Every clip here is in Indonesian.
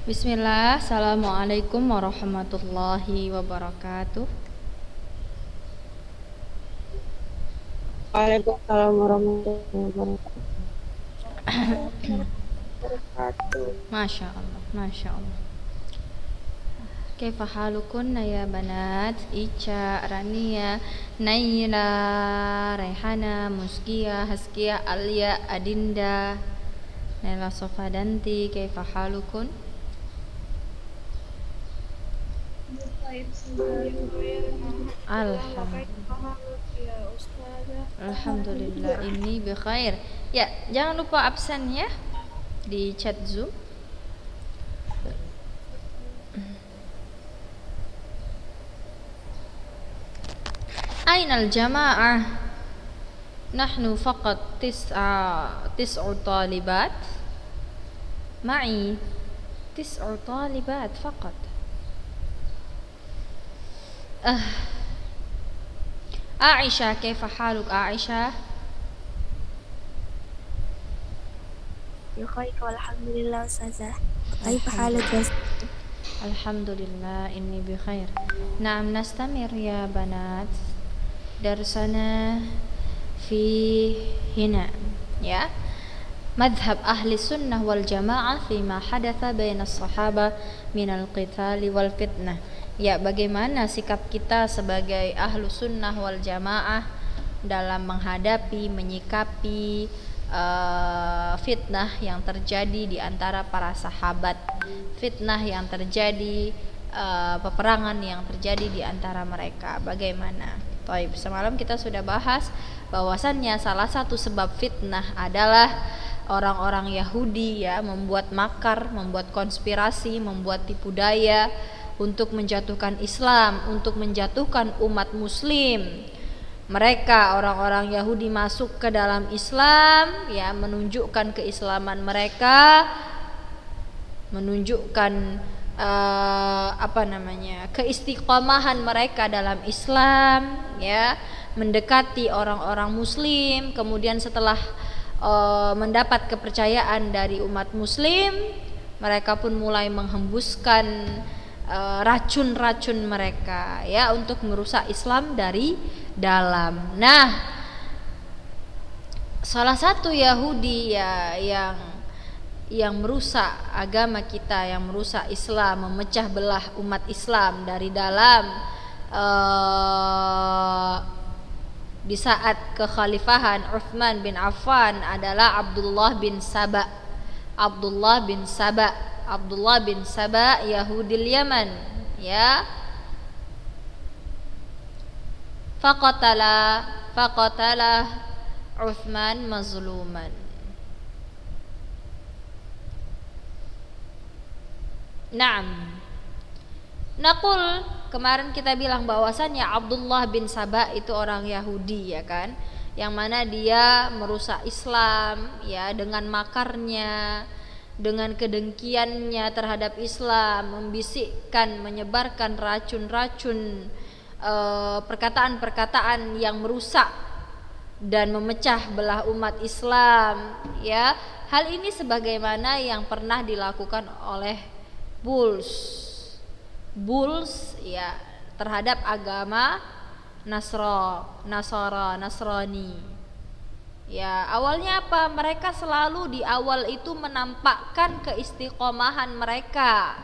Bismillah, Assalamualaikum warahmatullahi wabarakatuh. Waalaikumsalam warahmatullahi wabarakatuh. Masya Allah, Masya Allah. Kaifa halukunna ya banat? Ica, Rania, Naila, Raihana, Muskia, Haskia, Alia, Adinda, Naila Sofadanti. Kaifa halukun? Alhamdulillah ini bikhair. Ya, jangan lupa absen ya di chat Zoom. Ainal jamaah? Nahnu faqat tis'u talibat. Ma'i tis'u talibat faqat. Aisyah, kaifa haluk Aisyah? Bikhair walhamdulillah Ustazah. Kaifa haluk ya? Alhamdulillah inni bikhair. Naam, nastamir ya banat darsana fi hina ya. Madhab ahli sunnah wal jamaah fima hadatha baina sahaba minal qitali wal fitnah. Ya, bagaimana sikap kita sebagai ahlu sunnah wal jamaah dalam menghadapi, menyikapi fitnah yang terjadi di antara para sahabat, fitnah yang terjadi, peperangan yang terjadi di antara mereka. Bagaimana? Taib, semalam kita sudah bahas bahwasannya salah satu sebab fitnah adalah orang-orang Yahudi ya membuat makar, membuat konspirasi, membuat tipu daya untuk menjatuhkan Islam, untuk menjatuhkan umat muslim. Mereka orang-orang Yahudi masuk ke dalam Islam ya, menunjukkan keislaman mereka, menunjukkan keistiqomahan mereka dalam Islam ya, mendekati orang-orang muslim. Kemudian setelah mendapat kepercayaan dari umat muslim, mereka pun mulai menghembuskan racun-racun mereka ya untuk merusak Islam dari dalam. Nah, salah satu Yahudi ya yang merusak agama kita, yang merusak Islam, memecah belah umat Islam dari dalam di saat kekhalifahan Utsman bin Affan adalah Abdullah bin Saba. Abdullah bin Saba, Abdullah bin Saba Yahudil Yaman ya. Faqatala Utsman mazluman. Naam. Naqul, kemarin kita bilang bahwasannya Abdullah bin Saba itu orang Yahudi ya kan, yang mana dia merusak Islam ya dengan makarnya, dengan kedengkiannya terhadap Islam, membisikkan, menyebarkan racun-racun, perkataan-perkataan yang merusak dan memecah belah umat Islam ya. Hal ini sebagaimana yang pernah dilakukan oleh Bulls ya terhadap agama Nasrani. Ya, awalnya apa? Mereka selalu di awal itu menampakkan keistiqomahan mereka.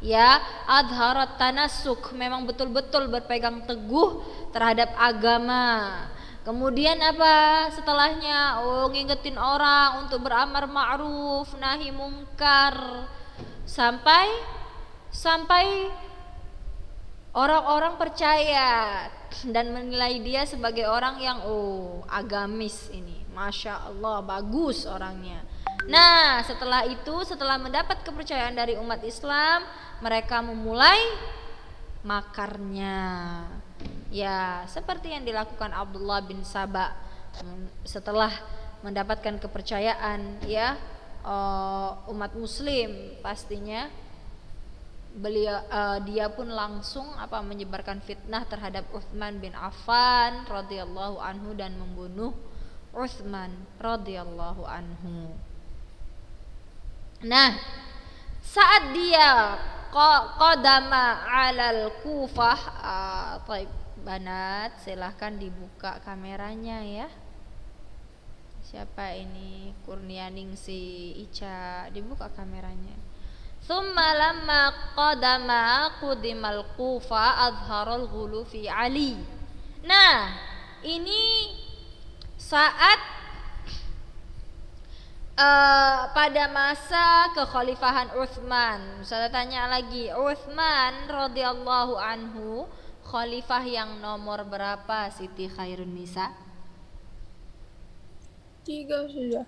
Ya, adharat tanassuk, memang betul-betul berpegang teguh terhadap agama. Kemudian apa? Setelahnya ngingetin orang untuk beramar ma'ruf, nahi mungkar. Sampai orang-orang percaya dan menilai dia sebagai orang yang agamis ini, Masya Allah, bagus orangnya. Nah, setelah itu, setelah mendapat kepercayaan dari umat Islam, mereka memulai makarnya ya, seperti yang dilakukan Abdullah bin Saba. Setelah mendapatkan kepercayaan ya umat muslim, pastinya dia pun langsung menyebarkan fitnah terhadap Utsman bin Affan radhiyallahu anhu dan membunuh Utsman radhiyallahu anhu. Nah, Saat dia qadama alal Kufah, baik banat, silahkan dibuka kameranya ya. Siapa ini? Kurnianing si Ica, dibuka kameranya. Thumma lamma qadama qudimal Kufa azharul ghulu fi Ali. Nah, ini saat pada masa kekhalifahan Utsman. Saya tanya lagi, Utsman radhiyallahu anhu khalifah yang nomor berapa, Siti Khairun Nisa? 3 sudah.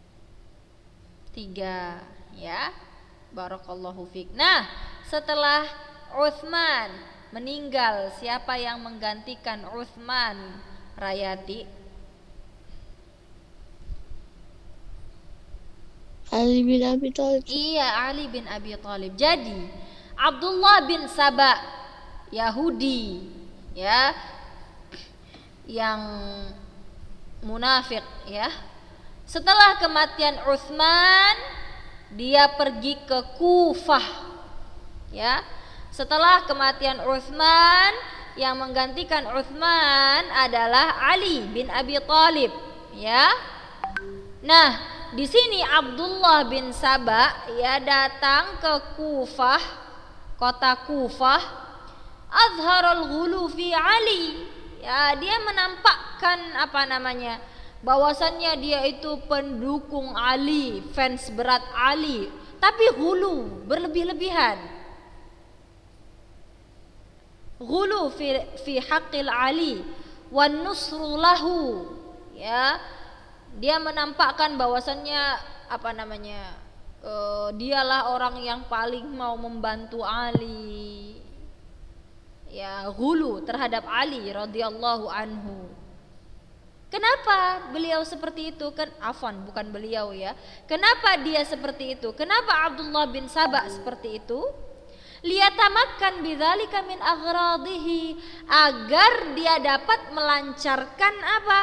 3 ya. Barakallahu fiik. Nah, setelah Utsman meninggal, siapa yang menggantikan Utsman, Rayati? Ali bin Abi Thalib. Iya, Ali bin Abi Thalib. Jadi Abdullah bin Saba, Yahudi ya, yang munafik ya, setelah kematian Utsman dia pergi ke Kufah ya. Setelah kematian Utsman, yang menggantikan Utsman adalah Ali bin Abi Thalib ya. Nah, di sini Abdullah bin Saba ya datang ke Kufah, kota Kufah, azharul ghulu fi Ali. Ya, dia menampakkan bahwasannya dia itu pendukung Ali, fans berat Ali, tapi ghulu, berlebih-lebihan. Ghulu fi haqqil Ali wan nusru lahu. Ya, dia menampakkan bahwasannya dialah orang yang paling mau membantu Ali. Ya, ghulu terhadap Ali radhiyallahu anhu. Kenapa beliau seperti itu? Bukan beliau ya. Kenapa dia seperti itu? Kenapa Abdullah bin Saba seperti itu? Liyatamakkan bidzalika min aghradihi, agar dia dapat melancarkan apa?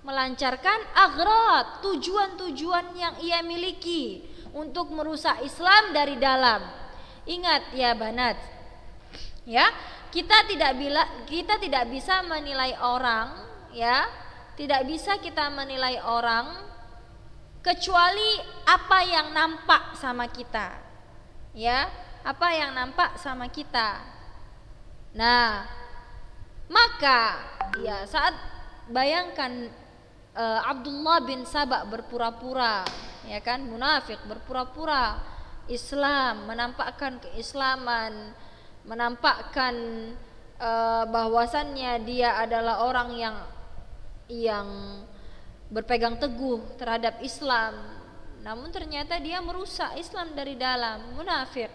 Melancarkan aghrad, tujuan-tujuan yang ia miliki untuk merusak Islam dari dalam. Ingat ya banat, ya, kita tidak bisa menilai orang ya, tidak bisa kita menilai orang kecuali apa yang nampak sama kita ya, apa yang nampak sama kita. Nah, maka ya saat bayangkan Abdullah bin Saba berpura-pura ya kan, munafik, berpura-pura Islam, menampakkan keislaman, menampakkan bahwasannya dia adalah orang yang berpegang teguh terhadap Islam, namun ternyata dia merusak Islam dari dalam, munafik.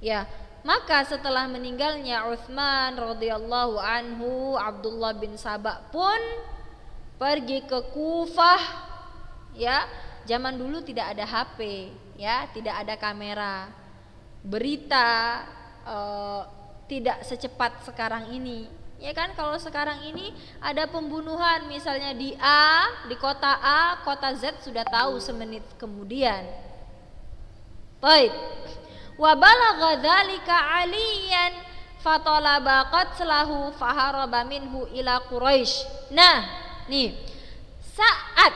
Ya, maka setelah meninggalnya Utsman radhiyallahu anhu, Abdullah bin Saba pun pergi ke Kufah. Ya, zaman dulu tidak ada HP, ya, tidak ada kamera. Berita tidak secepat sekarang ini. Ya kan, kalau sekarang ini ada pembunuhan misalnya di kota A, kota Z sudah tahu semenit kemudian. Baik. Wa balagha dzalika aliyan fatalaba qatlahu faharaba minhu ila Quraisy. Nah, nih, saat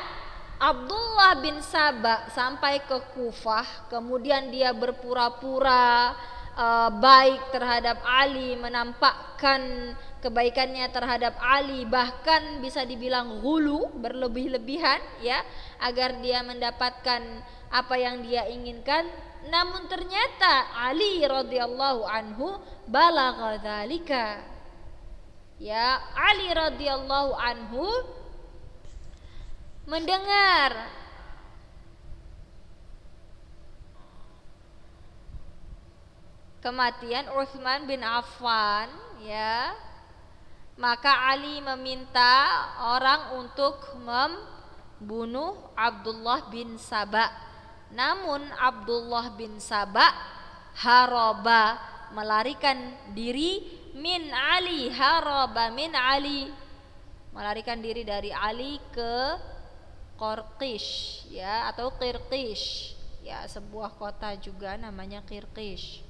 Abdullah bin Saba sampai ke Kufah, kemudian dia berpura-pura baik terhadap Ali, menampakkan kebaikannya terhadap Ali, bahkan bisa dibilang ghulu, berlebih-lebihan ya, agar dia mendapatkan apa yang dia inginkan. Namun ternyata Ali radhiyallahu anhu balagha dzalika. Ya, Ali radhiyallahu anhu mendengar kematian Utsman bin Affan ya, maka Ali meminta orang untuk membunuh Abdullah bin Saba. Namun Abdullah bin Saba haraba, melarikan diri, min Ali, haraba min Ali, melarikan diri dari Ali ke Qarqish ya, atau Qirqish ya sebuah kota juga namanya Kirkish.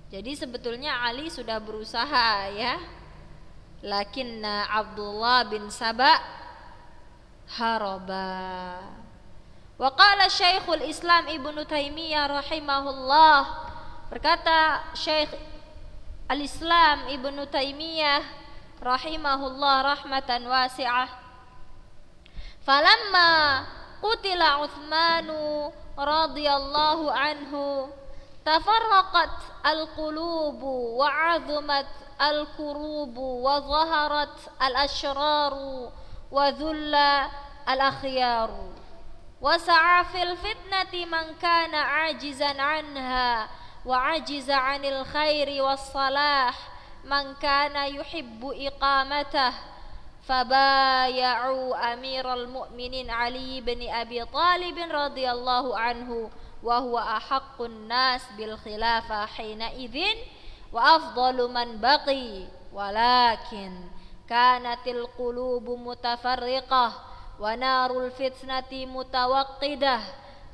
Jadi sebetulnya Ali sudah berusaha ya, lakinna Abdullah bin Saba haraba. Wa qala Syekhul Islam Ibnu Taimiyah rahimahullah, berkata Syekh Al-Islam Ibnu Taimiyah rahimahullah rahmatan wasi'ah, falamma qutila Utsmanu radhiyallahu anhu tafarraqat al-qulubu wa 'azumat al-kurubu wa zaharat al-ashraru wa dhulla al-akhyaru wa sa'a fil fitnati man kana 'ajizan 'anha wa 'ajiza 'anil khairi was salah man kana yuhibbu iqamatah fabaya'u amiral mu'minin Ali bin Abi Thalib radhiyallahu anhu wa huwa ahaqqun nas bil khilafah hina idzin wa afdalu man baqi walakin kanatil qulubu mutafarriqah wa narul fitnati mutawaqqidah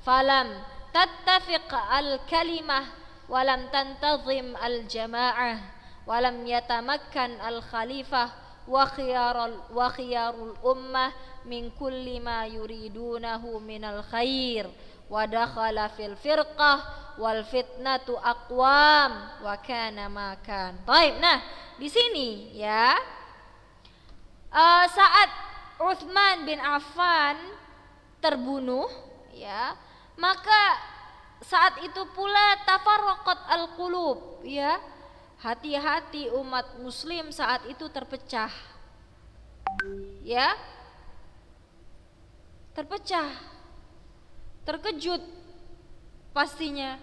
falam tattafiq al kalimah wa lam tantazim al jamaah wa lam yatamakkan al khalifah wa khiyarul ummah min kulli ma yuridunahu minal khair wa dakhala fil firqah wal fitnatu aqwam wa kana ma kan. Baik, nah di sini ya saat Utsman bin Affan terbunuh ya, maka saat itu pula tafarraqat al-qulub ya, hati-hati umat muslim saat itu terpecah ya, terpecah, terkejut pastinya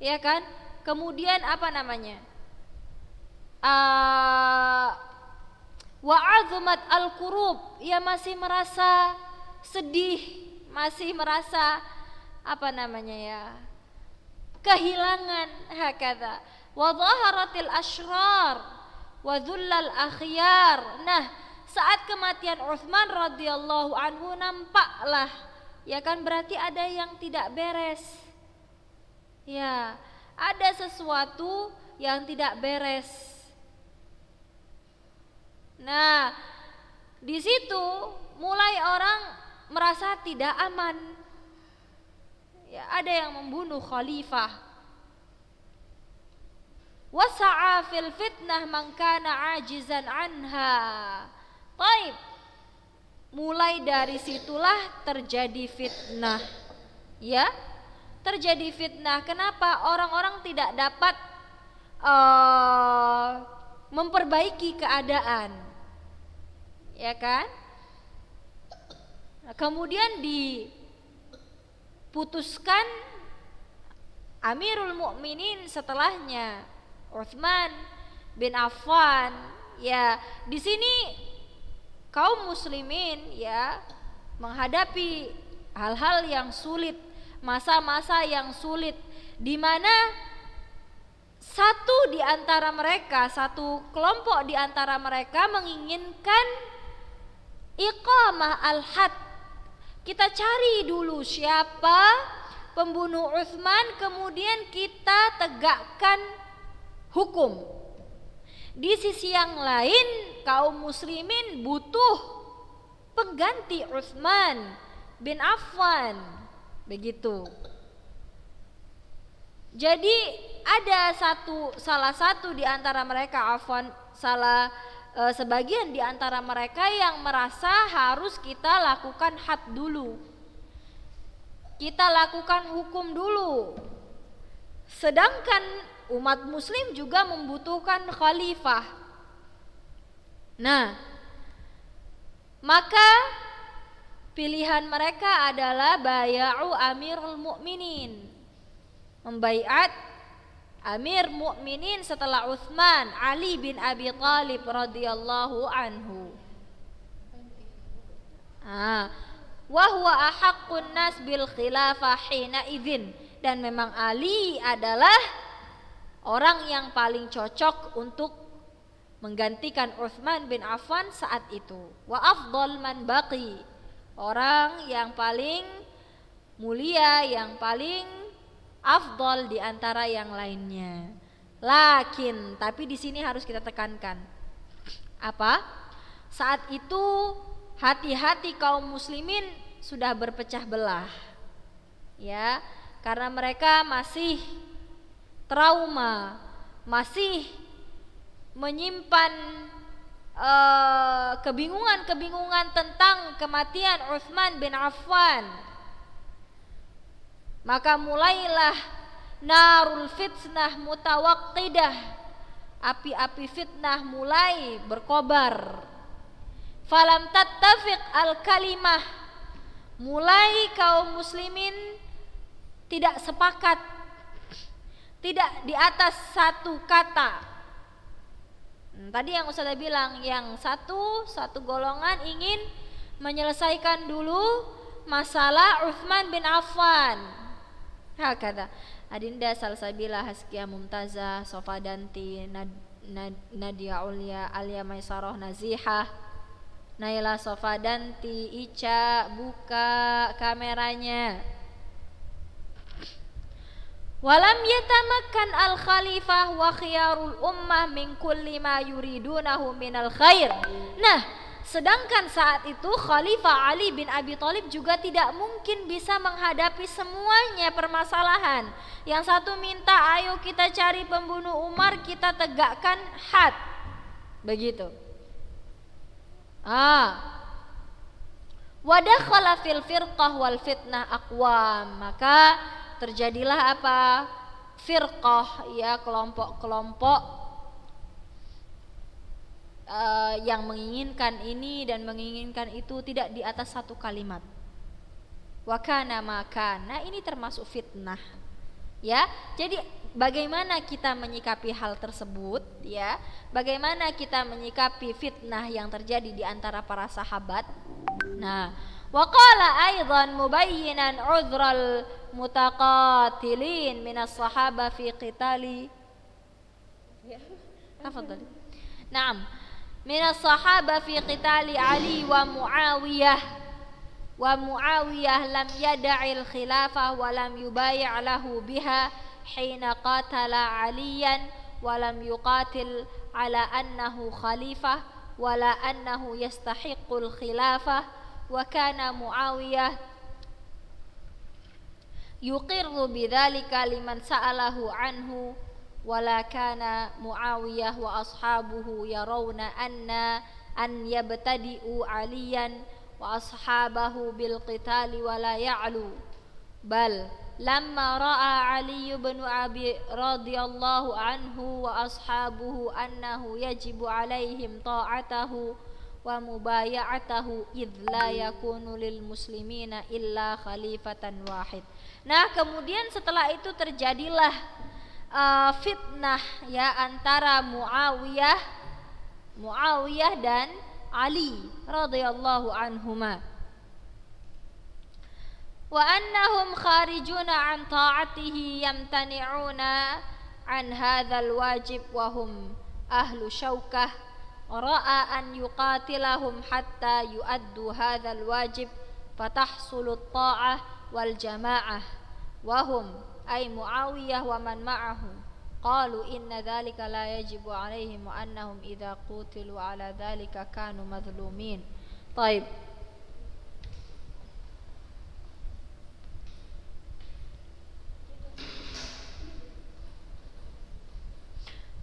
ya kan. Kemudian apa namanya, wa azumat al-kurub, ya masih merasa sedih, masih merasa apa namanya ya, kehilangan hakadha. Wa dhaharatil ashrar wa dhullal akhyar. Nah, saat kematian Utsman radhiyallahu anhu nampaklah ya kan, berarti ada yang tidak beres. Ya, ada sesuatu yang tidak beres. Nah, di situ mulai orang merasa tidak aman. Ya, ada yang membunuh khalifah. Wasa'a fil fitnah man kana ajizan anha. Baik. Mulai dari situlah terjadi fitnah. Ya, terjadi fitnah. Kenapa orang-orang tidak dapat memperbaiki keadaan? Ya kan? Nah, kemudian diputuskan Amirul Mukminin setelahnya Utsman bin Affan. Ya, di sini kaum muslimin ya menghadapi hal-hal yang sulit, masa-masa yang sulit, di mana satu di antara mereka, satu kelompok di antara mereka menginginkan iqamah al-had. Kita cari dulu siapa pembunuh Utsman, kemudian kita tegakkan hukum. Di sisi yang lain, kaum muslimin butuh pengganti Utsman bin Affan, begitu. Jadi ada salah satu di antara mereka, sebagian di antara mereka yang merasa harus kita lakukan had dulu, kita lakukan hukum dulu. Sedangkan umat muslim juga membutuhkan khalifah. Nah, maka pilihan mereka adalah baya'u Amirul Mukminin, membaiat Amir Mukminin setelah Utsman, Ali bin Abi Thalib radhiyallahu anhu. Wa huwa ahaqqun nas bil khilafah hina idzin, dan memang Ali adalah orang yang paling cocok untuk menggantikan Utsman bin Affan saat itu. Wa afdal man baqi, orang yang paling mulia, yang paling afdol di antara yang lainnya. Lakin, tapi di sini harus kita tekankan. Apa? Saat itu hati-hati kaum muslimin sudah berpecah belah. Ya, karena mereka masih trauma, masih menyimpan kebingungan tentang kematian Utsman bin Affan. Maka mulailah narul fitnah mutawaqqidah, api-api fitnah mulai berkobar. Falam tattafiq al kalimah, mulai kaum muslimin tidak sepakat, tidak di atas satu kata. Tadi yang Ustazah bilang, yang satu golongan ingin menyelesaikan dulu masalah Utsman bin Affan. Hakada Adinda Salsabila Haskia Mumtazah Sofadanti Nadia Ulia Alia Maisarah Nazihah Naila Sofadanti. Ica, buka kameranya. Walam yatamakkan al-khalifah wa khiyarul ummah min kulli ma yuridunahu minal khair. Nah, sedangkan saat itu Khalifah Ali bin Abi Thalib juga tidak mungkin bisa menghadapi semuanya permasalahan. Yang satu minta, ayo kita cari pembunuh Umar, kita tegakkan had. Begitu. Wa dakhala fil firqah wal fitnah aqwam. Maka terjadilah apa? Firqah, ya, kelompok-kelompok yang menginginkan ini dan menginginkan itu, tidak di atas satu kalimat. Wa kana ma kana, ini termasuk fitnah. Ya, jadi bagaimana kita menyikapi hal tersebut, ya? Bagaimana kita menyikapi fitnah yang terjadi di antara para sahabat? Nah, wa qala aidan mubayyinan udhral mutaqatilin minas sahaba fi qitali. Tafadhali. Naam. Minas sahaba fi qitali Ali wa Muawiyah. Wa Muawiyah lam yada'il khilafah wa lam yubai' lahu biha hina qatala Aliyan wa lam yuqatil ala annahu khalifah wa la annahu yastahiqqul khilafah. Wa kana Muawiyah yuqirru bidzalika liman sa'alahu anhu wala kana Muawiyah wa ashabuhu yarawna an yabtadi'u Aliyan wa ashabahu bil qitali wala ya'lu bal lamma ra'a Ali bin Abi radhiyallahu anhu wa ashabuhu annahu yajibu alaihim ta'atahu wa mubaya'atahu idh la yakunu lil muslimina illa khalifatan wahid. Nah, kemudian setelah itu terjadilah fitnah, ya, antara Muawiyah dan Ali radhiyallahu anhuma. Wa annahum kharijuna an ta'atihi yamtani'una an hadzal wajib wa hum ahlu syaukah ra'a an yuqatilahum hatta yuaddu hadzal wajib fatahsulu ta'ah wal jamaah wa hum ay Muawiyah wa man ma'ahu qalu inna dhalika la yajibu alaihim wa annahum idza qutilu ala dhalika kanu madhlumin. Taib.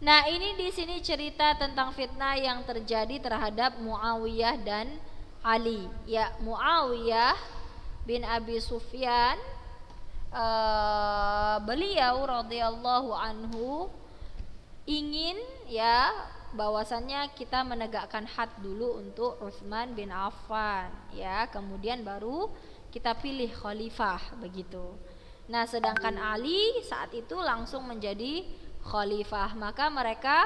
Nah, ini di sini cerita tentang fitnah yang terjadi terhadap Muawiyah dan Ali. Ya, Muawiyah bin Abi Sufyan, beliau radhiyallahu anhu ingin, ya, bahwasannya kita menegakkan had dulu untuk Utsman bin Affan, ya, kemudian baru kita pilih khalifah, begitu. Nah, sedangkan Ali saat itu langsung menjadi khalifah. Maka mereka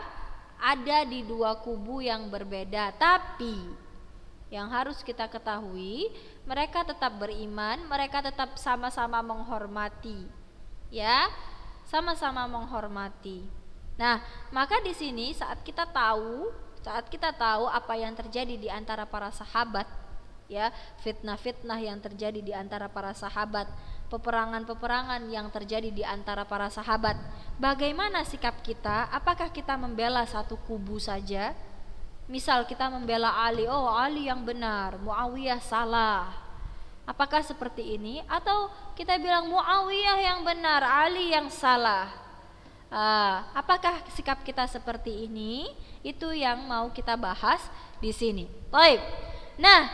ada di dua kubu yang berbeda, tapi yang harus kita ketahui, mereka tetap beriman, mereka tetap sama-sama menghormati, ya, sama-sama menghormati. Nah, maka di sini saat kita tahu apa yang terjadi di antara para sahabat, ya, fitnah-fitnah yang terjadi di antara para sahabat, peperangan-peperangan yang terjadi di antara para sahabat. Bagaimana sikap kita? Apakah kita membela satu kubu saja? Misal kita membela Ali, oh Ali yang benar, Muawiyah salah. Apakah seperti ini? Atau kita bilang Muawiyah yang benar, Ali yang salah? Apakah sikap kita seperti ini? Itu yang mau kita bahas di sini. Baik. Nah,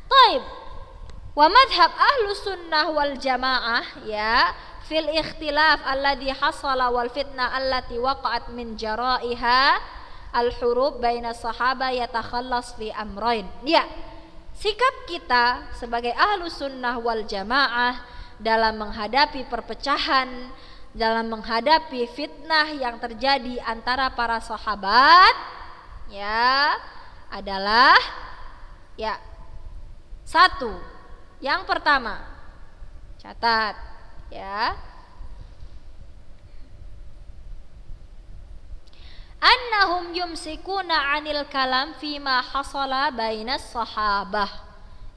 baik. Wa madhab ahlus sunnah wal jamaah ya fil ikhtilaf alladhi hasala wal fitnah allati waqa'at min jaraiha al hurub baina sahaba yatakhallas fi amrain. Ya. Sikap kita sebagai ahlus sunnah wal jamaah dalam menghadapi perpecahan, dalam menghadapi fitnah yang terjadi antara para sahabat ya adalah ya satu, yang pertama catat ya, annahum yumsikuna 'anil kalam fima hasala bainas sahabah.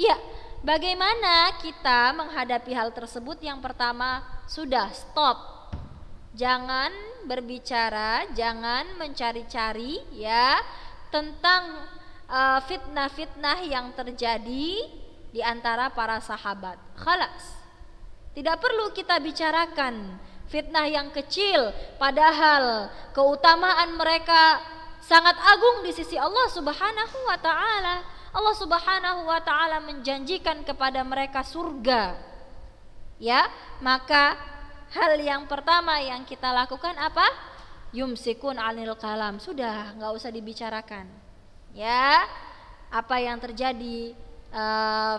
Ya, bagaimana kita menghadapi hal tersebut? Yang pertama, sudah stop. Jangan berbicara, jangan mencari-cari ya tentang fitnah-fitnah yang terjadi di antara para sahabat. Khalas. Tidak perlu kita bicarakan fitnah yang kecil, padahal keutamaan mereka sangat agung di sisi Allah Subhanahu wa taala. Allah Subhanahu wa taala menjanjikan kepada mereka surga. Ya, maka hal yang pertama yang kita lakukan apa? Yumsikun 'anil kalam. Sudah, enggak usah dibicarakan. Ya, apa yang terjadi,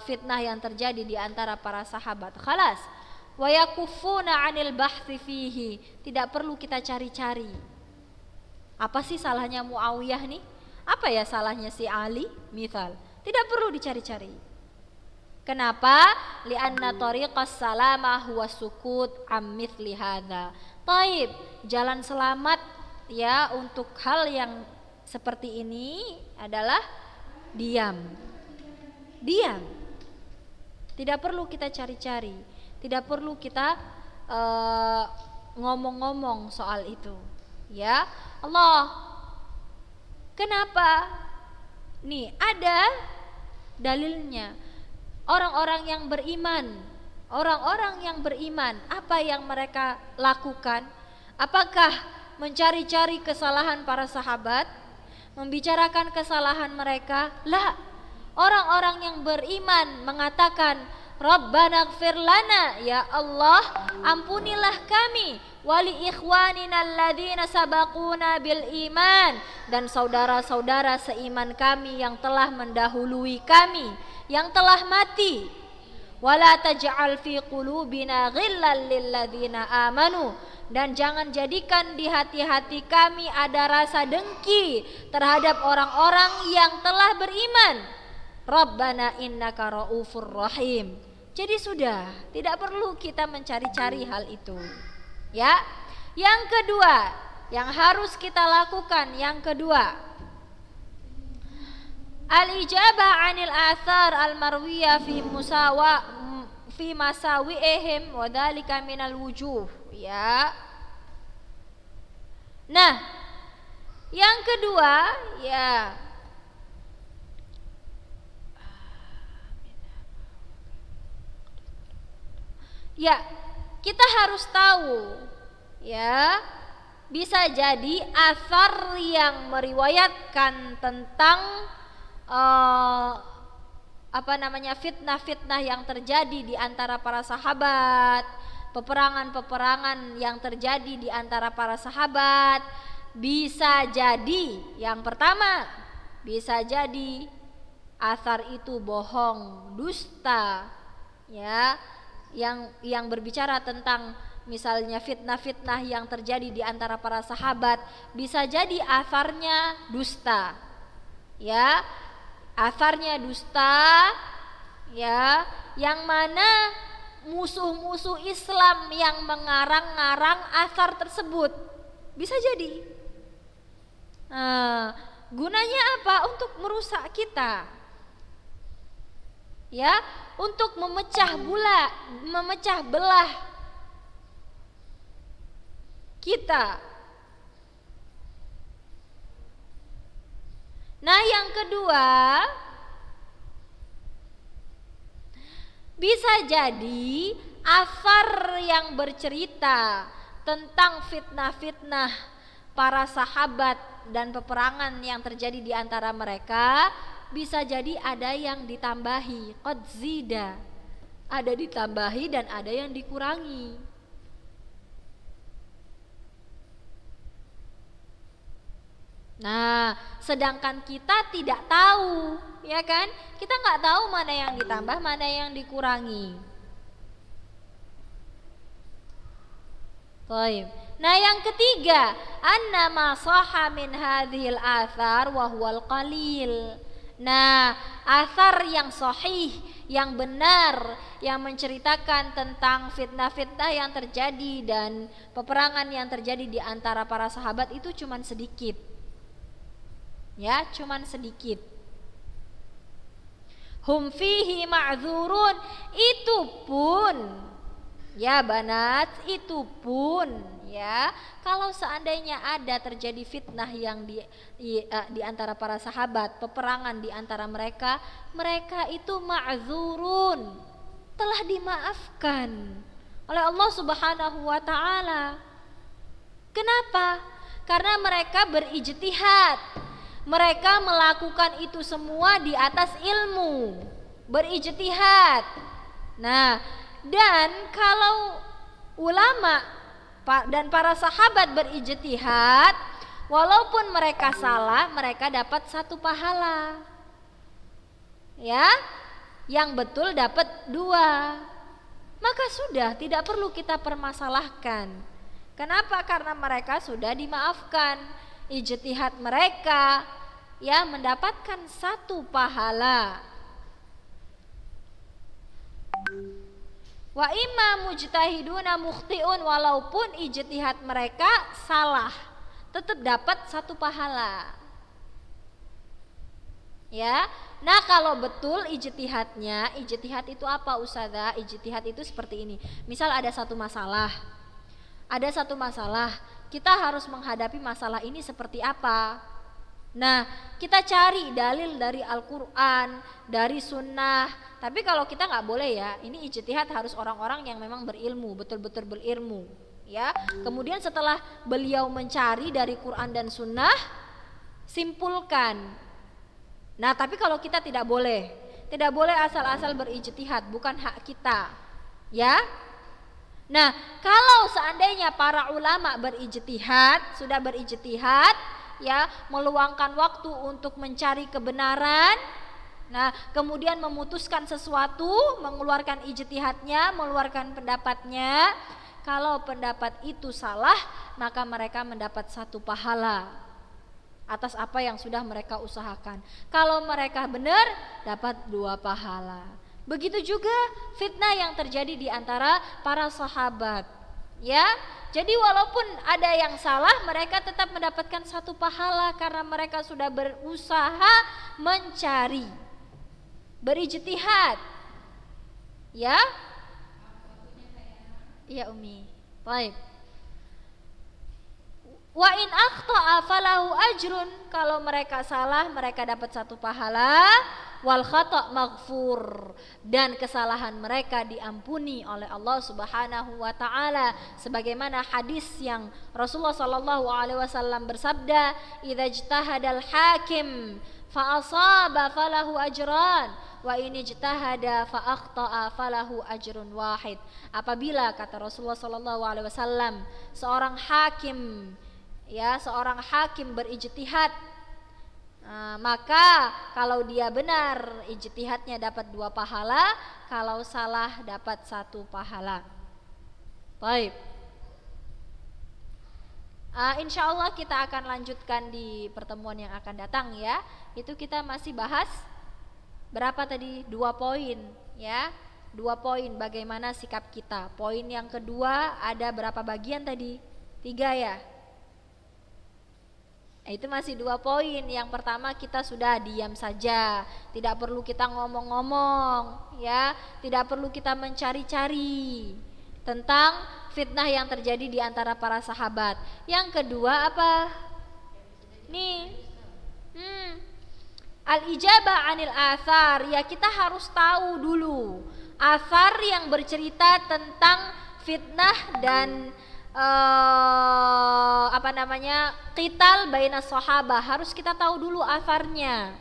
fitnah yang terjadi di antara para sahabat. Khalas. Wa yakufuna 'anil bahthi fihi. Tidak perlu kita cari-cari. Apa sih salahnya Muawiyah nih? Apa ya salahnya si Ali? Misal, tidak perlu dicari-cari. Kenapa? Li'anna tariqas salamah huwa sukut am mithli hadza. Taib, jalan selamat ya untuk hal yang seperti ini adalah diam. Diam. Tidak perlu kita cari-cari, tidak perlu kita ngomong-ngomong soal itu. Ya, Allah. Kenapa? Nih, ada dalilnya. Orang-orang yang beriman, apa yang mereka lakukan? Apakah mencari-cari kesalahan para sahabat, membicarakan kesalahan mereka? La. Orang-orang yang beriman mengatakan, Rabbana ighfir lana, ya Allah, ampunilah kami, wali ikhwanina alladzina sabaquna bil iman, dan saudara-saudara seiman kami yang telah mendahului kami, yang telah mati. Wala taj'al fi qulubina ghillan lil ladzina amanu, dan jangan jadikan di hati-hati kami ada rasa dengki terhadap orang-orang yang telah beriman. Rabbana innaka raufur rahim. Jadi sudah, tidak perlu kita mencari-cari hal itu. Ya. Yang kedua, yang harus kita lakukan, yang kedua, al-ijabah 'anil athar al-marwiyah fi masawi'ihim wa dzalika minal wujuh, ya. Nah, yang kedua, ya, ya, kita harus tahu, ya, bisa jadi athar yang meriwayatkan tentang fitnah-fitnah yang terjadi di antara para sahabat, peperangan-peperangan yang terjadi di antara para sahabat, bisa jadi yang pertama, bisa jadi athar itu bohong, dusta, ya, yang berbicara tentang misalnya fitnah-fitnah yang terjadi di antara para sahabat, bisa jadi atharnya dusta. Ya, atharnya dusta, ya, yang mana musuh-musuh Islam yang mengarang-ngarang athar tersebut. Bisa jadi. Gunanya apa? Untuk merusak kita. ya, untuk memecah belah kita. Nah, yang kedua, bisa jadi asar yang bercerita tentang fitnah-fitnah para sahabat dan peperangan yang terjadi di antara mereka, bisa jadi ada yang ditambahi, qad zida, ada ditambahi dan ada yang dikurangi. Nah, sedangkan kita tidak tahu, ya kan? Kita nggak tahu mana yang ditambah, mana yang dikurangi. Baik. Nah, yang ketiga, anna ma sahha min hadhil athar wa huwal qalil. Nah, athar yang sahih, yang benar, yang menceritakan tentang fitnah-fitnah yang terjadi dan peperangan yang terjadi di antara para sahabat itu cuman sedikit. Ya, cuman sedikit. Hum fihi ma'dzurun, itu pun ya banat, itu pun ya, kalau seandainya ada terjadi fitnah yang di antara para sahabat, peperangan di antara mereka, mereka itu ma'dzurun, telah dimaafkan oleh Allah Subhanahu wa taala. Kenapa? Karena mereka berijtihad. Mereka melakukan itu semua di atas ilmu, berijtihad. Nah, dan kalau ulama dan para sahabat berijtihad, walaupun mereka salah, mereka dapat satu pahala. Ya, yang betul dapat 2. Maka sudah, tidak perlu kita permasalahkan. Kenapa? Karena mereka sudah dimaafkan. Ijtihad mereka ya mendapatkan 1 pahala. Wa imma mujtahiduna mukhtiun, walaupun ijtihad mereka salah, tetap dapat 1 pahala. Ya. Nah, kalau betul ijtihadnya, ijtihad itu apa Ustazah? Ijtihad itu seperti ini. Misal ada satu masalah. Kita harus menghadapi masalah ini seperti apa? Nah, kita cari dalil dari Al-Quran, dari Sunnah. Tapi kalau kita nggak boleh ya, ini ijtihad harus orang-orang yang memang berilmu, betul-betul berilmu. Ya, kemudian setelah beliau mencari dari Quran dan Sunnah, simpulkan. Nah, tapi kalau kita tidak boleh asal-asal berijtihad, bukan hak kita. Ya. Nah, kalau seandainya para ulama sudah berijtihad, ya, meluangkan waktu untuk mencari kebenaran, nah, kemudian memutuskan sesuatu, mengeluarkan ijtihadnya, mengeluarkan pendapatnya, kalau pendapat itu salah, maka mereka mendapat 1 pahala atas apa yang sudah mereka usahakan. Kalau mereka benar, dapat 2 pahala. Begitu juga fitnah yang terjadi di antara para sahabat. Ya, jadi walaupun ada yang salah, mereka tetap mendapatkan 1 pahala karena mereka sudah berusaha mencari, berijtihad. Ya, iya Umi. Baik. Wa in akhta'a falahu ajrun, kalau mereka salah mereka dapat 1 pahala. Wal khata' maghfur, dan kesalahan mereka diampuni oleh Allah Subhanahu wa taala, sebagaimana hadis yang Rasulullah sallallahu alaihi wasallam bersabda, "Idza ijtahadal hakim fa asaba falahu ajran wa in ijtahada fa akhta'a falahu ajrun wahid." Apabila, kata Rasulullah sallallahu alaihi wasallam, seorang hakim berijtihad, maka kalau dia benar ijtihadnya dapat 2 pahala, kalau salah dapat 1 pahala. Baik. Insya Allah kita akan lanjutkan di pertemuan yang akan datang ya. Itu kita masih bahas berapa tadi? 2 poin ya. 2 poin bagaimana sikap kita. Poin yang kedua ada berapa bagian tadi? 3 ya. Itu masih 2 poin. Yang pertama kita sudah diam saja, tidak perlu kita ngomong-ngomong, ya, tidak perlu kita mencari-cari tentang fitnah yang terjadi di antara para sahabat. Yang kedua apa? Nih, al-ijabah anil athar, ya kita harus tahu dulu athar yang bercerita tentang fitnah dan qital baina sahabah. Harus kita tahu dulu asarnya.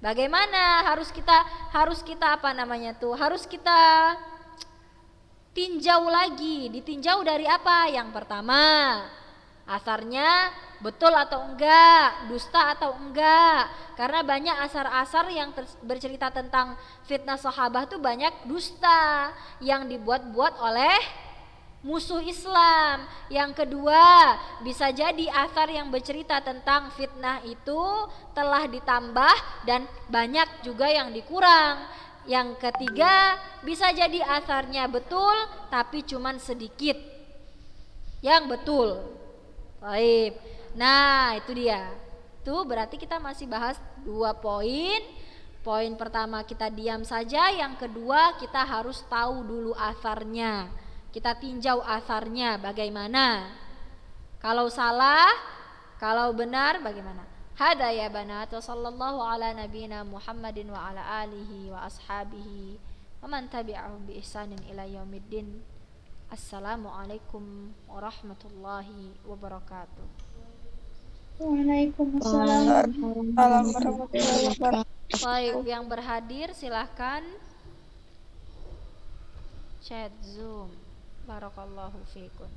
Bagaimana harus kita Harus kita tinjau lagi. Ditinjau dari apa? Yang pertama, asarnya betul atau enggak, dusta atau enggak. Karena banyak asar-asar yang bercerita tentang fitnah sahabah tuh banyak dusta yang dibuat-buat oleh musuh Islam. Yang kedua, bisa jadi asar yang bercerita tentang fitnah itu telah ditambah dan banyak juga yang dikurang. Yang ketiga, bisa jadi asarnya betul tapi cuman sedikit yang betul. Baik. Nah, itu dia. Itu berarti kita masih bahas 2 poin. Poin pertama kita diam saja, yang kedua kita harus tahu dulu asarnya. Kita tinjau asarnya bagaimana. Kalau salah, kalau benar bagaimana. Hada ya banat, wa sallallahu ala nabiyina Muhammadin wa ala alihi wa ashabihi wa man tabi'ahum bi ihsanin ila yaumiddin. Assalamualaikum warahmatullahi wabarakatuh. Waalaikumsalam warahmatullahi wabarakatuh. Baik, yang berhadir silahkan chat Zoom. Barakallahu fiikum.